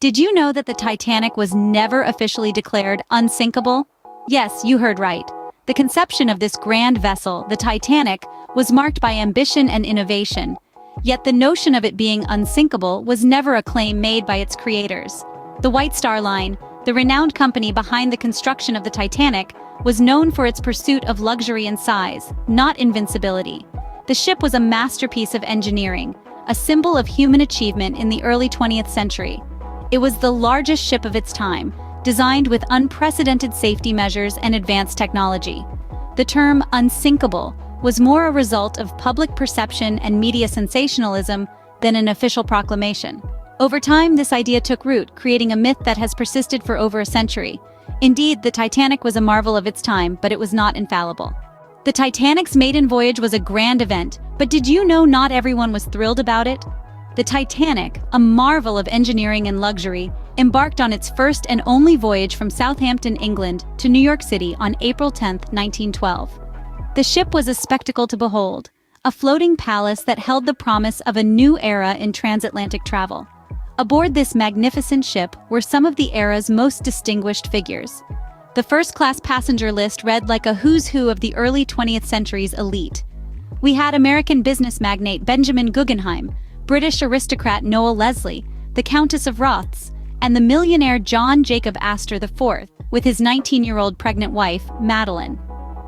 Did you know that the Titanic was never officially declared unsinkable? Yes, you heard right. The conception of this grand vessel, the Titanic, was marked by ambition and innovation. Yet the notion of it being unsinkable was never a claim made by its creators. The White Star Line, the renowned company behind the construction of the Titanic, was known for its pursuit of luxury and size, not invincibility. The ship was a masterpiece of engineering, a symbol of human achievement in the early 20th century. It was the largest ship of its time, designed with unprecedented safety measures and advanced technology. The term unsinkable was more a result of public perception and media sensationalism than an official proclamation. Over time, this idea took root, creating a myth that has persisted for over a century. Indeed, the Titanic was a marvel of its time, but it was not infallible. The Titanic's maiden voyage was a grand event, but did you know not everyone was thrilled about it? The Titanic, a marvel of engineering and luxury, embarked on its first and only voyage from Southampton, England, to New York City on April 10, 1912. The ship was a spectacle to behold, a floating palace that held the promise of a new era in transatlantic travel. Aboard this magnificent ship were some of the era's most distinguished figures. The first-class passenger list read like a who's who of the early 20th century's elite. We had American business magnate Benjamin Guggenheim, British aristocrat Noel Leslie, the Countess of Rothes, and the millionaire John Jacob Astor IV, with his 19-year-old pregnant wife, Madeline.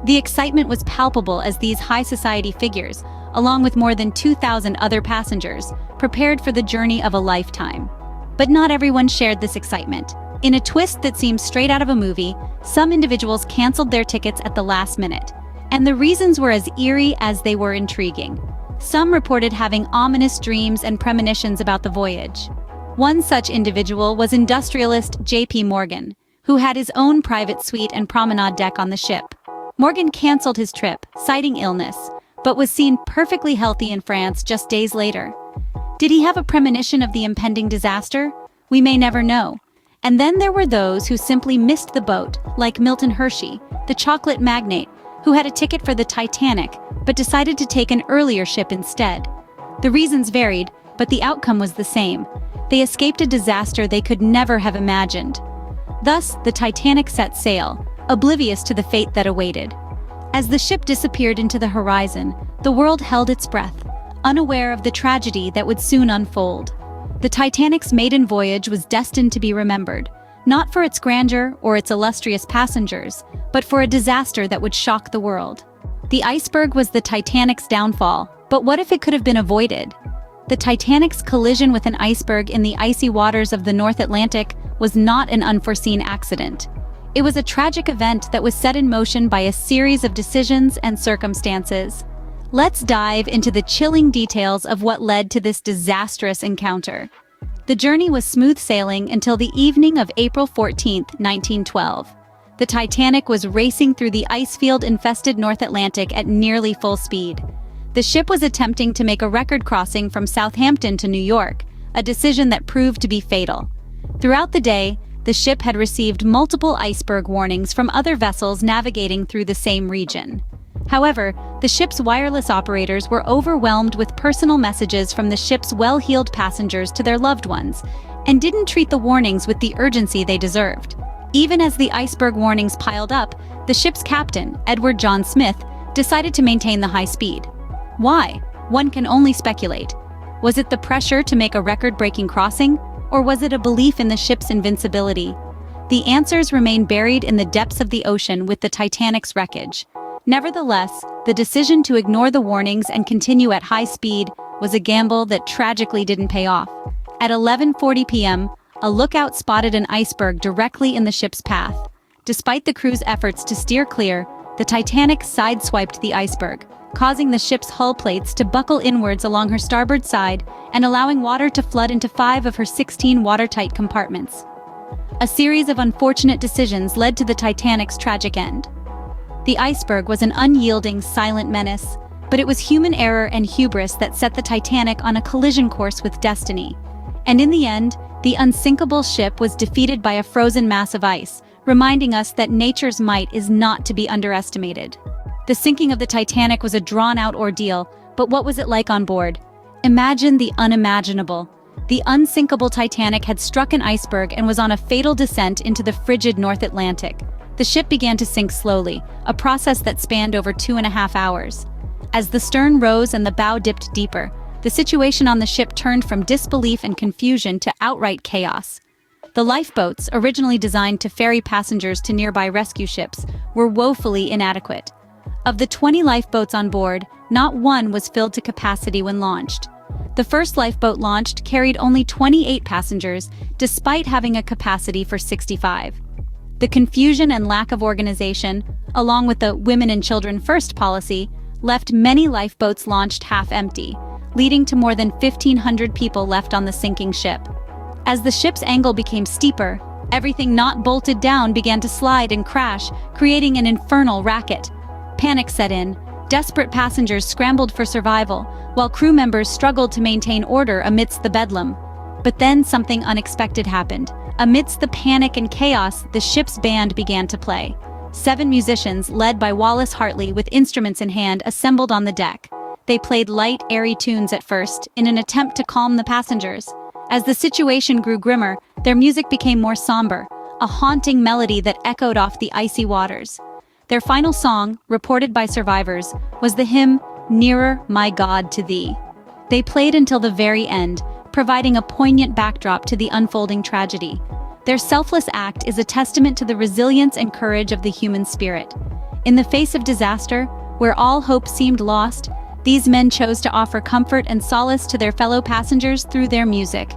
The excitement was palpable as these high society figures, along with more than 2,000 other passengers, prepared for the journey of a lifetime. But not everyone shared this excitement. In a twist that seems straight out of a movie, some individuals canceled their tickets at the last minute, and the reasons were as eerie as they were intriguing. Some reported having ominous dreams and premonitions about the voyage. One such individual was industrialist J.P. Morgan, who had his own private suite and promenade deck on the ship. Morgan canceled his trip, citing illness, but was seen perfectly healthy in France just days later. Did he have a premonition of the impending disaster? We may never know. And then there were those who simply missed the boat, like Milton Hershey, the chocolate magnate, who had a ticket for the Titanic, but decided to take an earlier ship instead. The reasons varied, but the outcome was the same. They escaped a disaster they could never have imagined. Thus, the Titanic set sail, oblivious to the fate that awaited. As the ship disappeared into the horizon, the world held its breath, unaware of the tragedy that would soon unfold. The Titanic's maiden voyage was destined to be remembered, not for its grandeur or its illustrious passengers, but for a disaster that would shock the world. The iceberg was the Titanic's downfall, but what if it could have been avoided? The Titanic's collision with an iceberg in the icy waters of the North Atlantic was not an unforeseen accident. It was a tragic event that was set in motion by a series of decisions and circumstances. Let's dive into the chilling details of what led to this disastrous encounter. The journey was smooth sailing until the evening of April 14, 1912. The Titanic was racing through the icefield-infested North Atlantic at nearly full speed. The ship was attempting to make a record crossing from Southampton to New York, a decision that proved to be fatal. Throughout the day, the ship had received multiple iceberg warnings from other vessels navigating through the same region. However, the ship's wireless operators were overwhelmed with personal messages from the ship's well-heeled passengers to their loved ones, and didn't treat the warnings with the urgency they deserved. Even as the iceberg warnings piled up, the ship's captain, Edward John Smith, decided to maintain the high speed. Why? One can only speculate. Was it the pressure to make a record-breaking crossing, or was it a belief in the ship's invincibility? The answers remain buried in the depths of the ocean with the Titanic's wreckage. Nevertheless, the decision to ignore the warnings and continue at high speed was a gamble that tragically didn't pay off. At 11:40 p.m., a lookout spotted an iceberg directly in the ship's path. Despite the crew's efforts to steer clear, the Titanic sideswiped the iceberg, causing the ship's hull plates to buckle inwards along her starboard side and allowing water to flood into 5 of her 16 watertight compartments. A series of unfortunate decisions led to the Titanic's tragic end. The iceberg was an unyielding, silent menace, but it was human error and hubris that set the Titanic on a collision course with destiny. And in the end, the unsinkable ship was defeated by a frozen mass of ice, reminding us that nature's might is not to be underestimated. The sinking of the Titanic was a drawn-out ordeal, but what was it like on board? Imagine the unimaginable. The unsinkable Titanic had struck an iceberg and was on a fatal descent into the frigid North Atlantic. The ship began to sink slowly, a process that spanned over 2.5 hours. As the stern rose and the bow dipped deeper, the situation on the ship turned from disbelief and confusion to outright chaos. The lifeboats, originally designed to ferry passengers to nearby rescue ships, were woefully inadequate. Of the 20 lifeboats on board, not one was filled to capacity when launched. The first lifeboat launched carried only 28 passengers, despite having a capacity for 65. The confusion and lack of organization, along with the women and children first policy, left many lifeboats launched half-empty, leading to more than 1,500 people left on the sinking ship. As the ship's angle became steeper, everything not bolted down began to slide and crash, creating an infernal racket. Panic set in. Desperate passengers scrambled for survival, while crew members struggled to maintain order amidst the bedlam. But then something unexpected happened. Amidst the panic and chaos, the ship's band began to play. 7 musicians, led by Wallace Hartley with instruments in hand, assembled on the deck. They played light, airy tunes at first, in an attempt to calm the passengers. As the situation grew grimmer, their music became more somber, a haunting melody that echoed off the icy waters. Their final song, reported by survivors, was the hymn, "Nearer, My God, to Thee." They played until the very end, providing a poignant backdrop to the unfolding tragedy. Their selfless act is a testament to the resilience and courage of the human spirit. In the face of disaster, where all hope seemed lost, these men chose to offer comfort and solace to their fellow passengers through their music.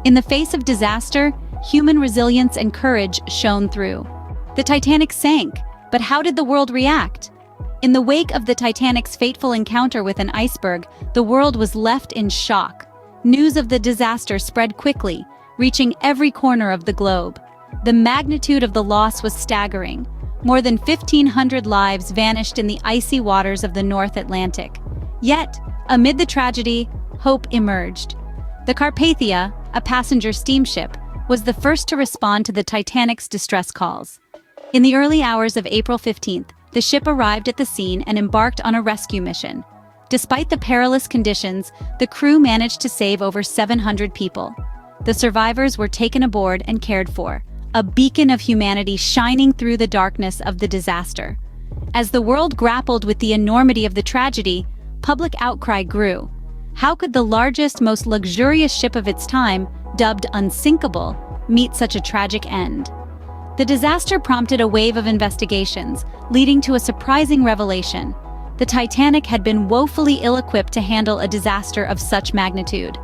In the face of disaster, human resilience and courage shone through. The Titanic sank, but how did the world react? In the wake of the Titanic's fateful encounter with an iceberg, the world was left in shock. News of the disaster spread quickly, reaching every corner of the globe. The magnitude of the loss was staggering. More than 1,500 lives vanished in the icy waters of the North Atlantic. Yet, amid the tragedy, hope emerged. The Carpathia, a passenger steamship, was the first to respond to the Titanic's distress calls. In the early hours of April 15th, the ship arrived at the scene and embarked on a rescue mission. Despite the perilous conditions, the crew managed to save over 700 people. The survivors were taken aboard and cared for, a beacon of humanity shining through the darkness of the disaster. As the world grappled with the enormity of the tragedy, public outcry grew. How could the largest, most luxurious ship of its time, dubbed unsinkable, meet such a tragic end? The disaster prompted a wave of investigations, leading to a surprising revelation. The Titanic had been woefully ill-equipped to handle a disaster of such magnitude.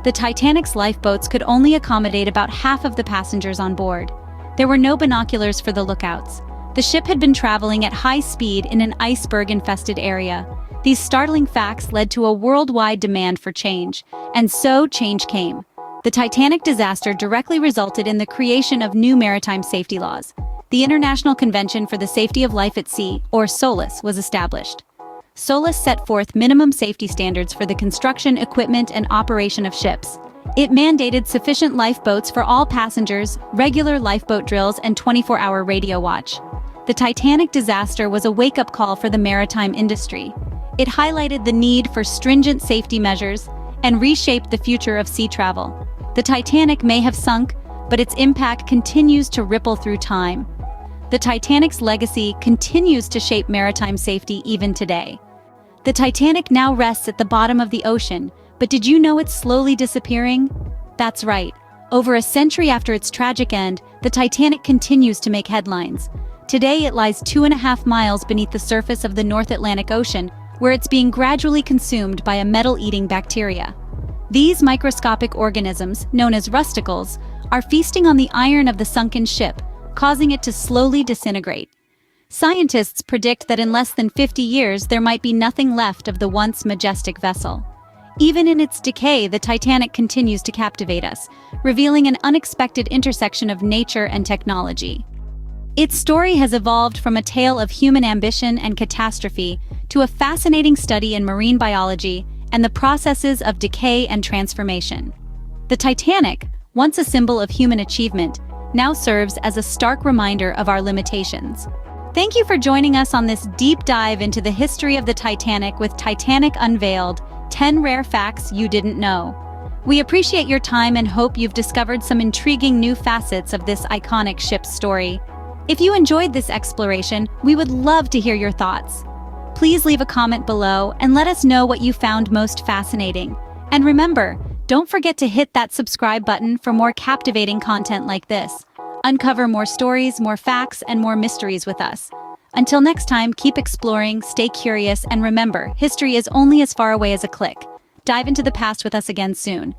The Titanic's lifeboats could only accommodate about half of the passengers on board. There were no binoculars for the lookouts. The ship had been traveling at high speed in an iceberg-infested area. These startling facts led to a worldwide demand for change, and so change came. The Titanic disaster directly resulted in the creation of new maritime safety laws. The International Convention for the Safety of Life at Sea, or SOLAS, was established. SOLAS set forth minimum safety standards for the construction, equipment, and operation of ships. It mandated sufficient lifeboats for all passengers, regular lifeboat drills, and 24-hour radio watch. The Titanic disaster was a wake-up call for the maritime industry. It highlighted the need for stringent safety measures and reshaped the future of sea travel. The Titanic may have sunk, but its impact continues to ripple through time. The Titanic's legacy continues to shape maritime safety even today. The Titanic now rests at the bottom of the ocean, but did you know it's slowly disappearing? That's right. Over a century after its tragic end, the Titanic continues to make headlines. Today it lies 2.5 miles beneath the surface of the North Atlantic Ocean, where it's being gradually consumed by a metal-eating bacteria. These microscopic organisms, known as rusticles, are feasting on the iron of the sunken ship, causing it to slowly disintegrate. Scientists predict that in less than 50 years there might be nothing left of the once majestic vessel. Even in its decay, the Titanic continues to captivate us, revealing an unexpected intersection of nature and technology. Its story has evolved from a tale of human ambition and catastrophe to a fascinating study in marine biology and the processes of decay and transformation. The Titanic, once a symbol of human achievement, now serves as a stark reminder of our limitations. Thank you for joining us on this deep dive into the history of the Titanic with Titanic Unveiled, 10 Rare Facts You Didn't Know. We appreciate your time and hope you've discovered some intriguing new facets of this iconic ship's story. If you enjoyed this exploration, we would love to hear your thoughts. Please leave a comment below and let us know what you found most fascinating. And remember, don't forget to hit that subscribe button for more captivating content like this. Uncover more stories, more facts, and more mysteries with us. Until next time, keep exploring, stay curious, and remember, history is only as far away as a click. Dive into the past with us again soon.